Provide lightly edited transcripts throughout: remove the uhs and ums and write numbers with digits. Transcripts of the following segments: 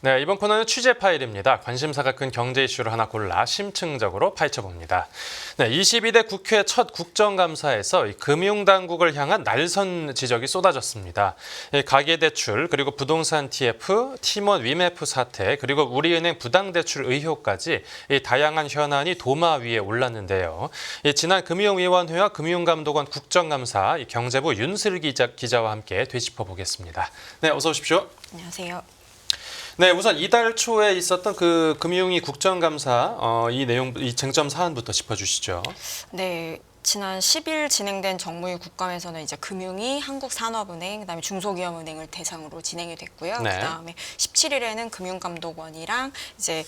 네, 이번 코너는 취재 파일입니다. 관심사가 큰 경제 이슈를 하나 골라 심층적으로 파헤쳐봅니다. 네, 22대 국회 첫 국정감사에서 금융당국을 향한 날선 지적이 쏟아졌습니다. 가계대출, 그리고 부동산 TF, 팀원 위메프 사태, 그리고 우리은행 부당대출 의혹까지 다양한 현안이 도마 위에 올랐는데요. 지난 금융위원회와 금융감독원 국정감사 경제부 윤슬기 기자와 함께 되짚어보겠습니다. 네, 어서 오십시오. 안녕하세요. 네, 우선 이달 초에 있었던 그 금융위 국정감사 이 쟁점 사안부터 짚어주시죠. 네. 지난 10일 진행된 정무위 국감에서는 이제 금융위, 한국산업은행, 그다음에 중소기업은행을 대상으로 진행이 됐고요. 네. 그다음에 17일에는 금융감독원이랑 이제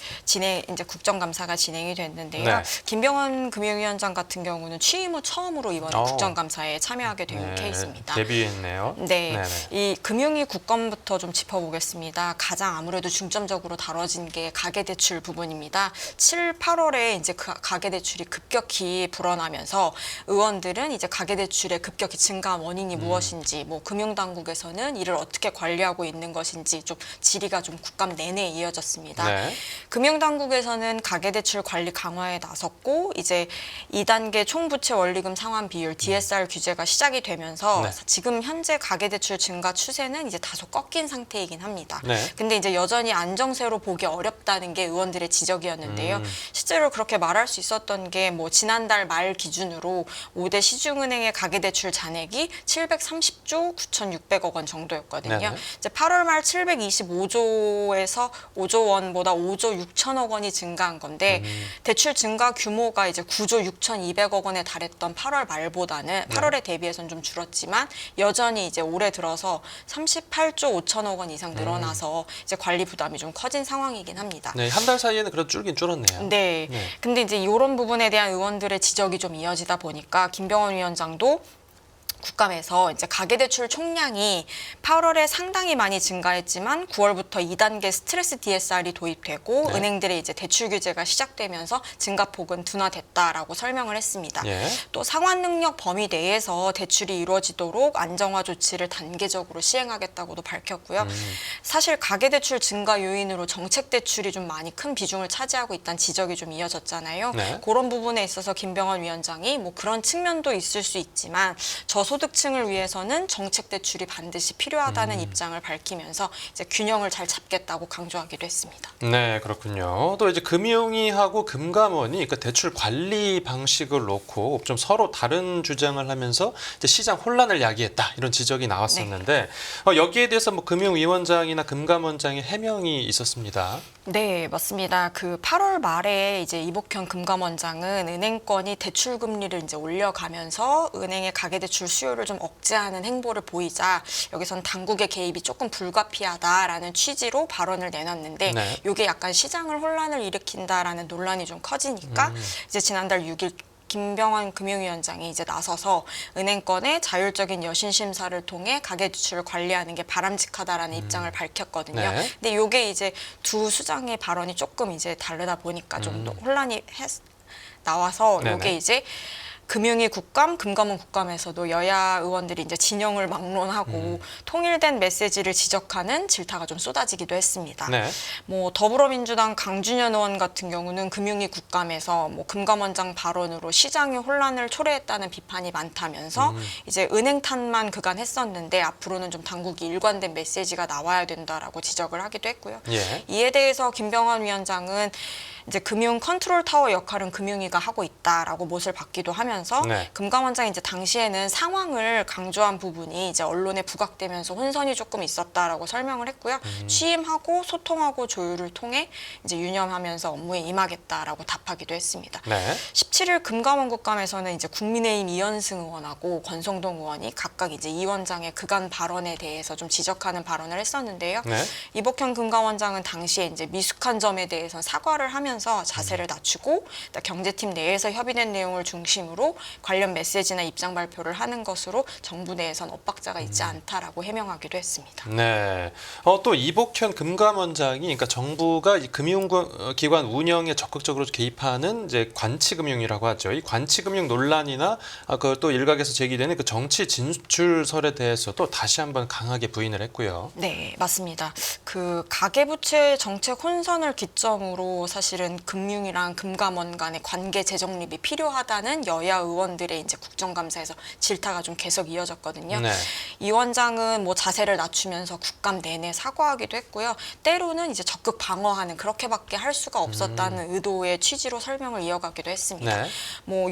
국정감사가 진행이 됐는데요. 네. 김병원 금융위원장 같은 경우는 취임 후 처음으로 이번에 국정감사에 참여하게 된 케이스입니다. 데뷔했네요. 네, 네네. 이 금융위 국감부터 좀 짚어보겠습니다. 가장 아무래도 중점적으로 다뤄진 게 가계대출 부분입니다. 7, 8월에 이제 가계대출이 급격히 불어나면서 의원들은 이제 가계대출의 급격히 증가한 원인이 무엇인지, 뭐 금융당국에서는 이를 어떻게 관리하고 있는 것인지 좀 질의가 좀 국감 내내 이어졌습니다. 네. 금융당국에서는 가계대출 관리 강화에 나섰고 이제 2단계 총부채 원리금 상환 비율 DSR 규제가 시작이 되면서 네. 지금 현재 가계대출 증가 추세는 이제 다소 꺾인 상태이긴 합니다. 네. 근데 이제 여전히 안정세로 보기 어렵다는 게 의원들의 지적이었는데요. 실제로 그렇게 말할 수 있었던 게 뭐 지난달 말 기준으로 5대 시중은행의 가계대출 잔액이 730조 9,600억 원 정도였거든요. 네네. 이제 8월 말 725조에서 5조 원보다 5조 6천억 원이 증가한 건데 대출 증가 규모가 이제 9조 6,200억 원에 달했던 8월 말보다는 8월에 대비해서는 좀 줄었지만 여전히 이제 올해 들어서 38조 5천억 원 이상 늘어나서 이제 관리 부담이 좀 커진 상황이긴 합니다. 네, 한 달 사이에는 그래도 줄긴 줄었네요. 네. 네. 근데 이제 이런 부분에 대한 의원들의 지적이 좀 이어지다 보니까 김병원 위원장도 국감에서 이제 가계대출 총량이 8월에 상당히 많이 증가했지만 9월부터 2단계 스트레스 DSR이 도입되고 네. 은행들의 이제 대출 규제가 시작되면서 증가폭은 둔화됐다라고 설명을 했습니다. 예. 또 상환 능력 범위 내에서 대출이 이루어지도록 안정화 조치를 단계적으로 시행하겠다고도 밝혔고요. 사실 가계대출 증가 요인으로 정책대출이 좀 많이 큰 비중을 차지하고 있다는 지적이 좀 이어졌잖아요. 네. 그런 부분에 있어서 김병원 위원장이 뭐 그런 측면도 있을 수 있지만 저소득층을 위해서는 정책 대출이 반드시 필요하다는 입장을 밝히면서 이제 균형을 잘 잡겠다고 강조하기도 했습니다. 네, 그렇군요. 또 이제 금융위하고 금감원이 그 대출 관리 방식을 놓고 좀 서로 다른 주장을 하면서 이제 시장 혼란을 야기했다 이런 지적이 나왔었는데 여기에 대해서 뭐 금융위원장이나 금감원장의 해명이 있었습니다. 네, 맞습니다. 그 8월 말에 이제 이복현 금감원장은 은행권이 대출 금리를 이제 올려가면서 은행의 가계대출 수요를 좀 억제하는 행보를 보이자 여기선 당국의 개입이 조금 불가피하다라는 취지로 발언을 내놨는데 네. 이게 약간 시장을 혼란을 일으킨다라는 논란이 좀 커지니까 이제 지난달 6일 김병원 금융위원장이 이제 나서서 은행권의 자율적인 여신 심사를 통해 가계대출을 관리하는 게 바람직하다라는 입장을 밝혔거든요. 네. 근데 이게 이제 두 수장의 발언이 조금 이제 다르다 보니까 좀 더 혼란이 나와서 네네. 이게 이제 금융위 국감, 금감원 국감에서도 여야 의원들이 이제 진영을 막론하고 통일된 메시지를 지적하는 질타가 좀 쏟아지기도 했습니다. 네. 뭐 더불어민주당 강준현 의원 같은 경우는 금융위 국감에서 뭐 금감원장 발언으로 시장의 혼란을 초래했다는 비판이 많다면서 이제 은행 탓만 그간 했었는데 앞으로는 좀 당국이 일관된 메시지가 나와야 된다라고 지적을 하기도 했고요. 예. 이에 대해서 김병원 위원장은 이제 금융 컨트롤 타워 역할은 금융위가 하고 있다라고 못을 받기도 하면서 네. 금감원장이 이제 당시에는 상황을 강조한 부분이 이제 언론에 부각되면서 혼선이 조금 있었다라고 설명을 했고요. 취임하고 소통하고 조율을 통해 이제 유념하면서 업무에 임하겠다라고 답하기도 했습니다. 네. 17일 금감원 국감에서는 이제 국민의힘 이현승 의원하고 권성동 의원이 각각 이제 이 원장의 그간 발언에 대해서 좀 지적하는 발언을 했었는데요. 네. 이복현 금감원장은 당시에 이제 미숙한 점에 대해서 사과를 하면서 하면서 자세를 낮추고 경제팀 내에서 협의된 내용을 중심으로 관련 메시지나 입장 발표를 하는 것으로 정부 내에선 엇박자가 있지 않다라고 해명하기도 했습니다. 네. 또 이복현 금감원장이 그러니까 정부가 이 금융기관 운영에 적극적으로 개입하는 이제 관치금융이라고 하죠. 이 관치금융 논란이나 그 또 일각에서 제기되는 그 정치 진출설에 대해서도 다시 한번 강하게 부인을 했고요. 네, 맞습니다. 그 가계부채 정책 혼선을 기점으로 사실은 금융이랑 금감원 간의 관계 재정립이 필요하다는 여야 의원들의 이제 국정감사에서 질타가 좀 계속 이어졌거든요. 네. 이 원장은 뭐 자세를 낮추면서 국감 내내 사과하기도 했고요. 때로는 이제 적극 방어하는 그렇게밖에 할 수가 없었다는 의도의 취지로 설명을 이어가기도 했습니다. 네. 뭐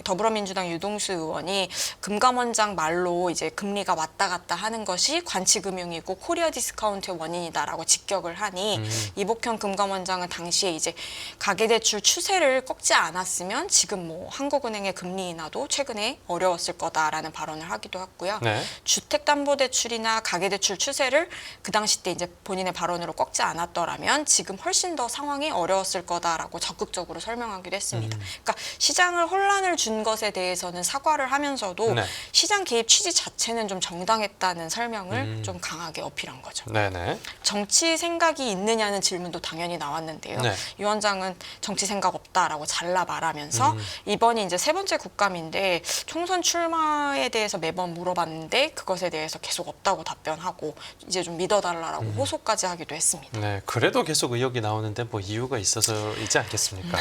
더불어민주당 유동수 의원이 금감원장 말로 이제 금리가 왔다 갔다 하는 것이 관치금융이고 코리아 디스카운트의 원인이다라고 직격을 하니 이복현 금감원장은 당시에 이제 가계대출 추세를 꺾지 않았으면 지금 뭐 한국은행의 금리 인하도 최근에 어려웠을 거다라는 발언을 하기도 했고요. 네. 주택담보대출이나 가계대출 추세를 그 당시 때 이제 본인의 발언으로 꺾지 않았더라면 지금 훨씬 더 상황이 어려웠을 거다라고 적극적으로 설명하기도 했습니다. 그러니까 시장을 혼란을 준 것에 대해서는 사과를 하면서도 네. 시장 개입 취지 자체는 좀 정당했다는 설명을 좀 강하게 어필한 거죠. 네네. 정치 생각이 있느냐는 질문도 당연히 나왔는데요. 네. 유 원장은 정치 생각 없다라고 잘라 말하면서 이번이 이제 세 번째 국감인데 총선 출마에 대해서 매번 물어봤는데 그것에 대해서 계속 없다고 답변하고 이제 좀 믿어달라라고 호소까지 하기도 했습니다. 네, 그래도 계속 의혹이 나오는데 뭐 이유가 있어서이지 않겠습니까?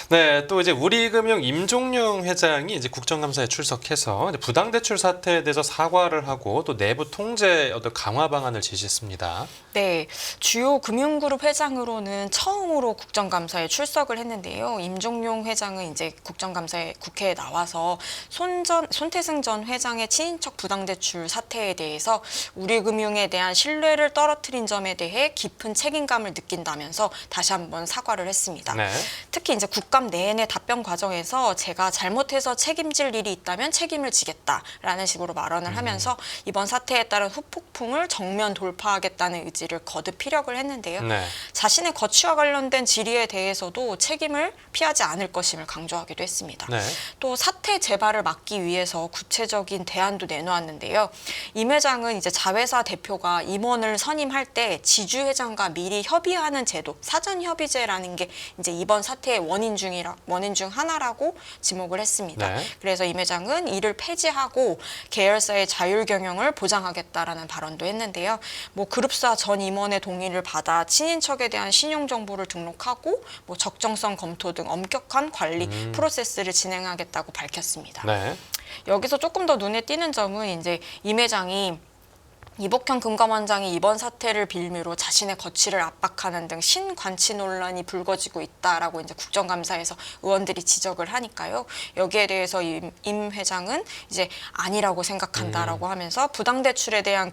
네, 또 이제 우리금융 임종용 회장이 이제 국정감사에 출석해서 이제 부당대출 사태에 대해서 사과를 하고 또 내부 통제 어떤 강화 방안을 제시했습니다. 네, 주요 금융그룹 회장으로는 처음으로 국정감사에 출석을 했는데요. 임종용 회장은 이제 국정감사에 국회에 나와서 손태승 전 회장의 친인척 부당대출 사태에 대해서 우리금융에 대한 신뢰를 떨어뜨린 점에 대해 깊은 책임감을 느낀다면서 다시 한번 사과를 했습니다. 네. 특히 이제 국감 내내 답변 과정에서 제가 잘못해서 책임질 일이 있다면 책임을 지겠다라는 식으로 발언을 하면서 이번 사태에 따른 후폭풍을 정면 돌파하겠다는 의지를 거듭 피력을 했는데요. 네. 자신의 거취와 관련된 질의에 대해서도 책임을 피하지 않을 것임을 강조하기도 했습니다. 네. 또 사태 재발을 막기 위해서 구체적인 대안도 내놓았는데요. 임 회장은 이제 자회사 대표가 임원을 선임할 때 지주회장과 미리 협의하는 제도, 사전협의제라는 게 이제 이번 사태의 원인 중 하나라고 지목을 했습니다. 네. 그래서 임 회장은 이를 폐지하고 계열사의 자율 경영을 보장하겠다라는 발언도 했는데요. 뭐 그룹사 전 임원의 동의를 받아 친인척에 대한 신용 정보를 등록하고 뭐 적정성 검토 등 엄격한 관리 프로세스를 진행하겠다고 밝혔습니다. 네. 여기서 조금 더 눈에 띄는 점은 이제 임 회장이 이복현 금감원장이 이번 사태를 빌미로 자신의 거취를 압박하는 등 신관치 논란이 불거지고 있다라고 이제 국정감사에서 의원들이 지적을 하니까요. 여기에 대해서 임 회장은 이제 아니라고 생각한다라고 하면서 부당대출에 대한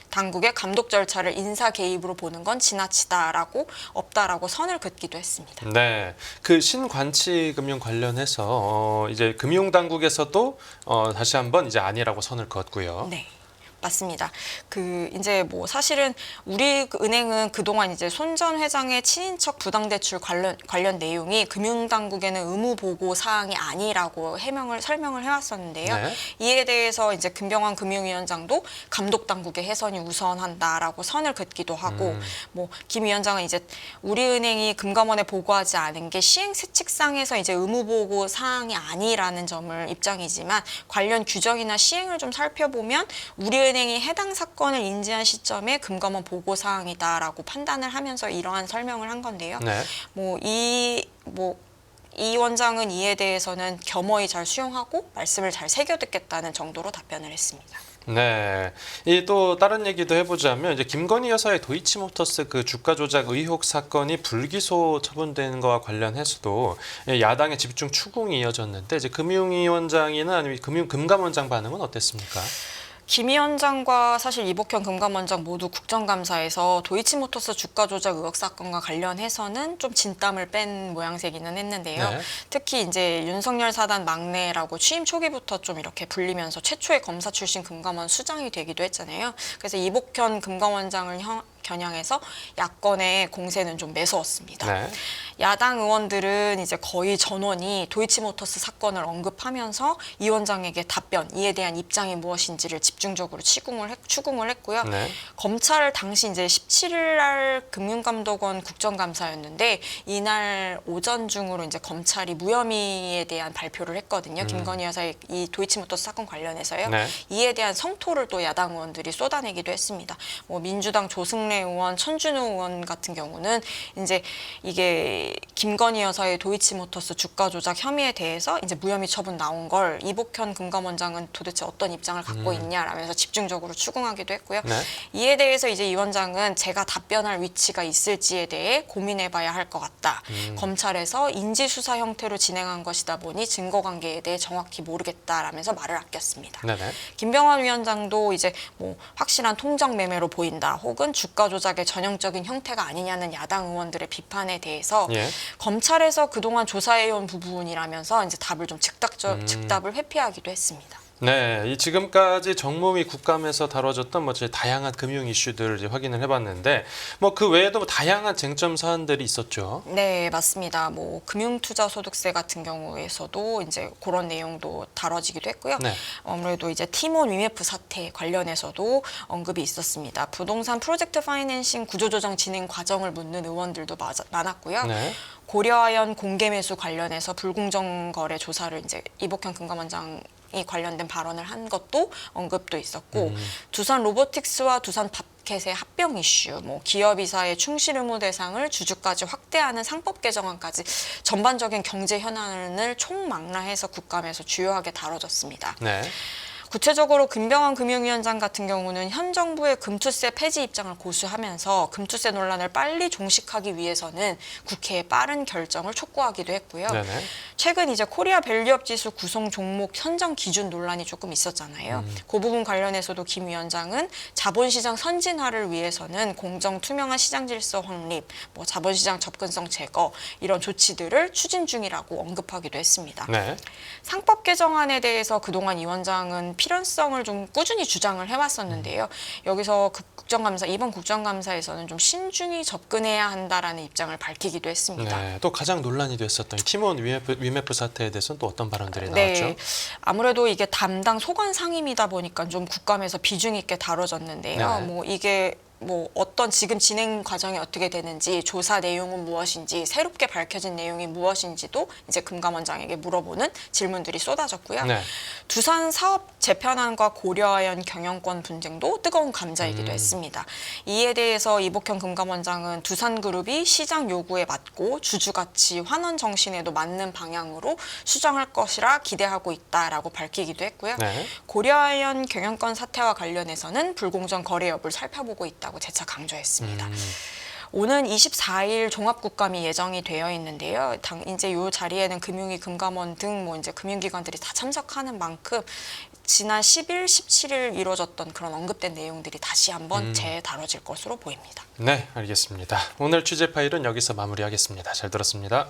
당국의 감독 절차를 인사 개입으로 보는 건 지나치다라고 없다라고 선을 긋기도 했습니다. 네, 그 신관치 금융 관련해서 이제 금융당국에서도 다시 한번 이제 아니라고 선을 그었고요. 네. 맞습니다. 이제 뭐 사실은 우리 은행은 그동안 이제 손 전 회장의 친인척 부당대출 관련 내용이 금융당국에는 의무 보고 사항이 아니라고 설명을 해왔었는데요. 네. 이에 대해서 이제 김병환 금융위원장도 감독당국의 해선이 우선한다라고 선을 긋기도 하고, 뭐 김 위원장은 이제 우리은행이 금감원에 보고하지 않은 게 시행세칙상에서 이제 의무 보고 사항이 아니라는 점을 입장이지만 관련 규정이나 시행을 좀 살펴보면 우리은행이 해당 사건을 인지한 시점에 금감원 보고 사항이다라고 판단을 하면서 이러한 설명을 한 건데요. 네. 이 원장은 이에 대해서는 겸허히 잘 수용하고 말씀을 잘 새겨 듣겠다는 정도로 답변을 했습니다. 네. 이 또 다른 얘기도 해보자면 이제 김건희 여사의 도이치모터스 그 주가 조작 의혹 사건이 불기소 처분되는 것과 관련해서도 야당의 집중 추궁이 이어졌는데 이제 금융위원장이나 아니면 금감원장 반응은 어땠습니까? 김 위원장과 사실 이복현 금감원장 모두 국정감사에서 도이치모터스 주가 조작 의혹 사건과 관련해서는 좀 진땀을 뺀 모양새기는 했는데요. 네. 특히 이제 윤석열 사단 막내라고 취임 초기부터 좀 이렇게 불리면서 최초의 검사 출신 금감원 수장이 되기도 했잖아요. 그래서 이복현 금감원장을 겨냥해서 야권의 공세는 좀 매서웠습니다. 네. 야당 의원들은 이제 거의 전원이 도이치모터스 사건을 언급하면서 이 원장에게 답변, 이에 대한 입장이 무엇인지를 집중적으로 추궁을 했고요. 네. 검찰 당시 이제 17일 날 금융감독원 국정감사였는데 이날 오전 중으로 이제 검찰이 무혐의에 대한 발표를 했거든요. 김건희 여사의 이 도이치모터스 사건 관련해서요. 네. 이에 대한 성토를 또 야당 의원들이 쏟아내기도 했습니다. 뭐 민주당 조승래 의원, 천준우 의원 같은 경우는 이제 이게 김건희 여사의 도이치모터스 주가 조작 혐의에 대해서 이제 무혐의 처분 나온 걸 이복현 금감원장은 도대체 어떤 입장을 갖고 있냐라면서 집중적으로 추궁하기도 했고요. 네. 이에 대해서 이제 이 원장은 제가 답변할 위치가 있을지에 대해 고민해봐야 할 것 같다. 검찰에서 인지수사 형태로 진행한 것이다 보니 증거관계에 대해 정확히 모르겠다라면서 말을 아꼈습니다. 네네. 김병완 위원장도 이제 뭐 확실한 통정 매매로 보인다, 혹은 주가 조작의 전형적인 형태가 아니냐는 야당 의원들의 비판에 대해서 예. 검찰에서 그동안 조사해온 부분이라면서 이제 답을 좀 즉답을 회피하기도 했습니다. 네, 이 지금까지 정무위 국감에서 다뤄졌던 뭐 다양한 금융 이슈들을 이제 확인을 해봤는데 뭐 그 외에도 뭐 다양한 쟁점 사안들이 있었죠. 네, 맞습니다. 뭐 금융투자소득세 같은 경우에서도 이제 그런 내용도 다뤄지기도 했고요. 네. 아무래도 이제 티몬 위메프 사태 관련해서도 언급이 있었습니다. 부동산 프로젝트 파이낸싱 구조조정 진행 과정을 묻는 의원들도 많았고요. 네. 고려아연 공개매수 관련해서 불공정 거래 조사를 이제 이복현 금감원장 이 관련된 발언을 한 것도 언급도 있었고 두산 로보틱스와 두산 밥켓의 합병 이슈, 뭐 기업 이사의 충실 의무 대상을 주주까지 확대하는 상법 개정안까지 전반적인 경제 현안을 총망라해서 국감에서 주요하게 다뤄졌습니다. 네. 구체적으로 김병완 금융위원장 같은 경우는 현 정부의 금투세 폐지 입장을 고수하면서 금투세 논란을 빨리 종식하기 위해서는 국회의 빠른 결정을 촉구하기도 했고요. 네네. 최근 이제 코리아 밸류업 지수 구성 종목 선정 기준 논란이 조금 있었잖아요. 그 부분 관련해서도 김 위원장은 자본시장 선진화를 위해서는 공정 투명한 시장 질서 확립, 뭐 자본시장 접근성 제거 이런 조치들을 추진 중이라고 언급하기도 했습니다. 네. 상법 개정안에 대해서 그동안 이 원장은 필연성을 좀 꾸준히 주장을 해왔었는데요. 여기서 이번 국정감사에서는 좀 신중히 접근해야 한다라는 입장을 밝히기도 했습니다. 네. 또 가장 논란이 됐었던 이 티몬 위메프 사태에 대해서는 또 어떤 발언들이 나왔죠? 네, 아무래도 이게 담당 소관 상임이다 보니까 좀 국감에서 비중 있게 다뤄졌는데요. 네. 뭐 이게 뭐 어떤 지금 진행 과정이 어떻게 되는지, 조사 내용은 무엇인지, 새롭게 밝혀진 내용이 무엇인지도 이제 금감원장에게 물어보는 질문들이 쏟아졌고요. 네. 두산 사업 재편안과 고려아연 경영권 분쟁도 뜨거운 감자이기도 했습니다. 이에 대해서 이복현 금감원장은 두산그룹이 시장 요구에 맞고 주주가치 환원 정신에도 맞는 방향으로 수정할 것이라 기대하고 있다라고 밝히기도 했고요. 네. 고려아연 경영권 사태와 관련해서는 불공정 거래 여부를 살펴보고 있다고 재차 강조했습니다. 오는 24일 종합국감이 예정이 되어 있는데요. 이제 이 자리에는 금융위, 금감원 등 뭐 이제 금융기관들이 다 참석하는 만큼 지난 10일, 17일 이루어졌던 그런 언급된 내용들이 다시 한번 재다뤄질 것으로 보입니다. 네, 알겠습니다. 오늘 취재 파일은 여기서 마무리하겠습니다. 잘 들었습니다.